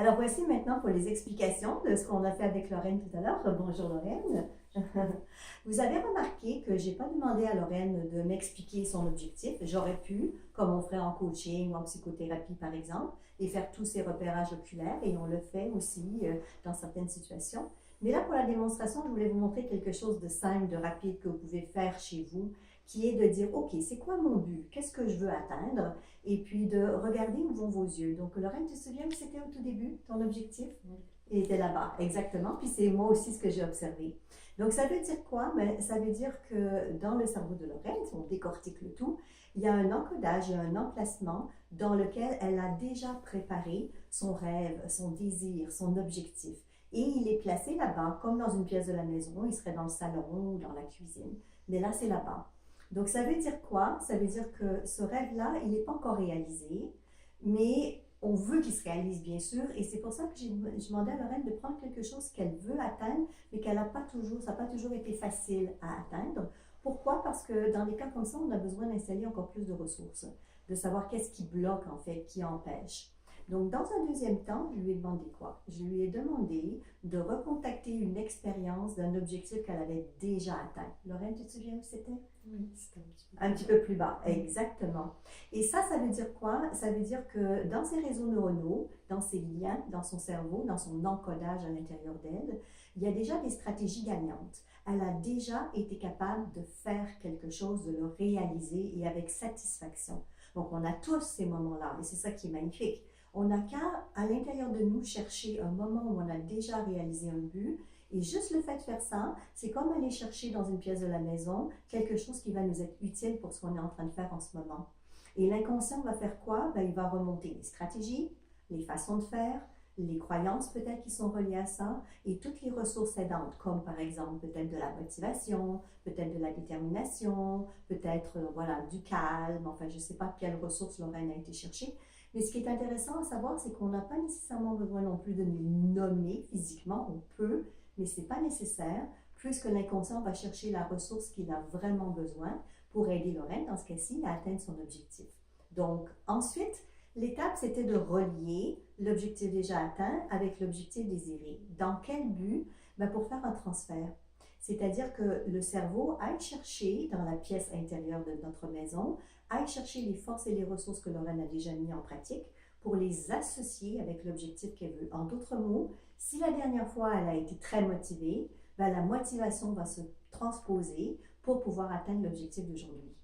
Alors voici maintenant pour les explications de ce qu'on a fait avec Lorraine tout à l'heure. Bonjour Lorraine. Vous avez remarqué que je n'ai pas demandé à Lorraine de m'expliquer son objectif. J'aurais pu, comme on ferait en coaching ou en psychothérapie par exemple, et faire tous ces repérages oculaires, et on le fait aussi dans certaines situations. Mais là, pour la démonstration, je voulais vous montrer quelque chose de simple, de rapide que vous pouvez faire chez vous, qui est de dire, OK, c'est quoi mon but? Qu'est-ce que je veux atteindre? Et puis de regarder où vont vos yeux. Donc, Lorraine, tu te souviens que c'était au tout début, ton objectif? Oui. Il était là-bas, exactement. Puis c'est moi aussi ce que j'ai observé. Donc, ça veut dire quoi? Mais ça veut dire que dans le cerveau de Lorraine, si on décortique le tout, il y a un encodage, il y a un emplacement dans lequel elle a déjà préparé son rêve, son désir, son objectif. Et il est placé là-bas, comme dans une pièce de la maison, il serait dans le salon ou dans la cuisine. Mais là, c'est là-bas. Donc, ça veut dire quoi? Ça veut dire que ce rêve-là, il n'est pas encore réalisé, mais on veut qu'il se réalise, bien sûr, et c'est pour ça que j'ai demandé à Lorraine de prendre quelque chose qu'elle veut atteindre, mais qu'elle n'a pas toujours, ça n'a pas toujours été facile à atteindre. Pourquoi? Parce que dans des cas comme ça, on a besoin d'installer encore plus de ressources, de savoir qu'est-ce qui bloque, en fait, qui empêche. Donc, dans un deuxième temps, je lui ai demandé quoi? Je lui ai demandé de recontacter une expérience d'un objectif qu'elle avait déjà atteint. Lorraine, tu te souviens où c'était? Oui, c'était un petit peu plus bas, exactement. Et ça veut dire quoi? Ça veut dire que dans ses réseaux neuronaux, dans ses liens, dans son cerveau, dans son encodage à l'intérieur d'elle, il y a déjà des stratégies gagnantes. Elle a déjà été capable de faire quelque chose, de le réaliser et avec satisfaction. Donc, on a tous ces moments-là et c'est ça qui est magnifique. On n'a qu'à, à l'intérieur de nous, chercher un moment où on a déjà réalisé un but. Et juste le fait de faire ça, c'est comme aller chercher dans une pièce de la maison quelque chose qui va nous être utile pour ce qu'on est en train de faire en ce moment. Et l'inconscient va faire quoi? Ben, il va remonter les stratégies, les façons de faire, les croyances peut-être qui sont reliées à ça, et toutes les ressources aidantes, comme par exemple peut-être de la motivation, peut-être de la détermination, peut-être voilà, du calme, enfin je ne sais pas quelles ressources Lorraine a été chercher. Mais ce qui est intéressant à savoir, c'est qu'on n'a pas nécessairement besoin non plus de nous nommer physiquement, on peut, mais ce n'est pas nécessaire, puisque l'inconscient va chercher la ressource qu'il a vraiment besoin pour aider Lorraine, dans ce cas-ci, à atteindre son objectif. Donc, ensuite, l'étape, c'était de relier l'objectif déjà atteint avec l'objectif désiré. Dans quel but? Ben, pour faire un transfert. C'est-à-dire que le cerveau aille chercher dans la pièce intérieure de notre maison, aille chercher les forces et les ressources que Lorraine a déjà mis en pratique pour les associer avec l'objectif qu'elle veut. En d'autres mots, si la dernière fois elle a été très motivée, ben la motivation va se transposer pour pouvoir atteindre l'objectif d'aujourd'hui.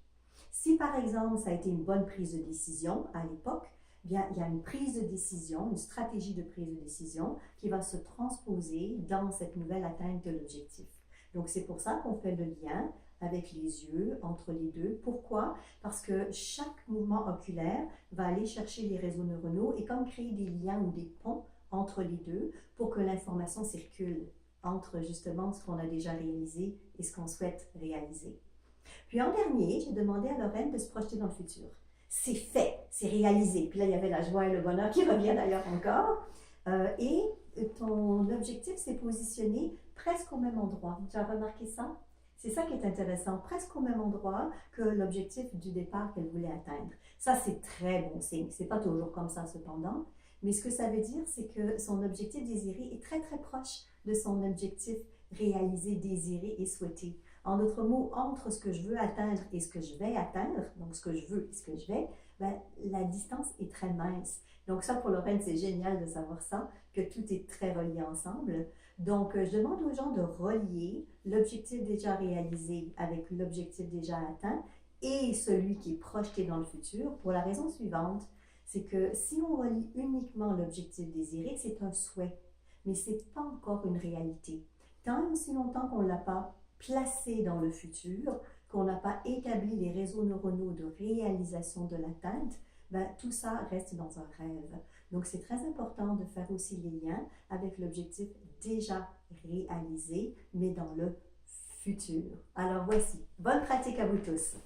Si par exemple ça a été une bonne prise de décision à l'époque, bien, il y a une prise de décision, une stratégie de prise de décision qui va se transposer dans cette nouvelle atteinte de l'objectif. Donc c'est pour ça qu'on fait le lien avec les yeux, entre les deux. Pourquoi? Parce que chaque mouvement oculaire va aller chercher les réseaux neuronaux et comme créer des liens ou des ponts entre les deux pour que l'information circule entre justement ce qu'on a déjà réalisé et ce qu'on souhaite réaliser. Puis en dernier, j'ai demandé à Lorraine de se projeter dans le futur. C'est fait, c'est réalisé. Puis là, il y avait la joie et le bonheur qui revient d'ailleurs encore. Et ton objectif s'est positionné presque au même endroit. Tu as remarqué ça? C'est ça qui est intéressant, presque au même endroit que l'objectif du départ qu'elle voulait atteindre. Ça, c'est très bon signe. C'est pas toujours comme ça cependant. Mais ce que ça veut dire, c'est que son objectif désiré est très, très proche de son objectif réalisé, désiré et souhaité. En d'autres mots, entre ce que je veux atteindre et ce que je vais atteindre, donc ce que je veux et ce que je vais, ben, la distance est très mince. Donc ça, pour Lorraine, c'est génial de savoir ça, que tout est très relié ensemble. Donc, je demande aux gens de relier l'objectif déjà réalisé avec l'objectif déjà atteint et celui qui est projeté dans le futur pour la raison suivante, c'est que si on relie uniquement l'objectif désiré, c'est un souhait, mais ce n'est pas encore une réalité. Tant et aussi longtemps qu'on ne l'a pas placé dans le futur, qu'on n'a pas établi les réseaux neuronaux de réalisation de l'atteinte, ben, tout ça reste dans un rêve. Donc, c'est très important de faire aussi les liens avec l'objectif déjà réalisé, mais dans le futur. Alors, voici. Bonne pratique à vous tous.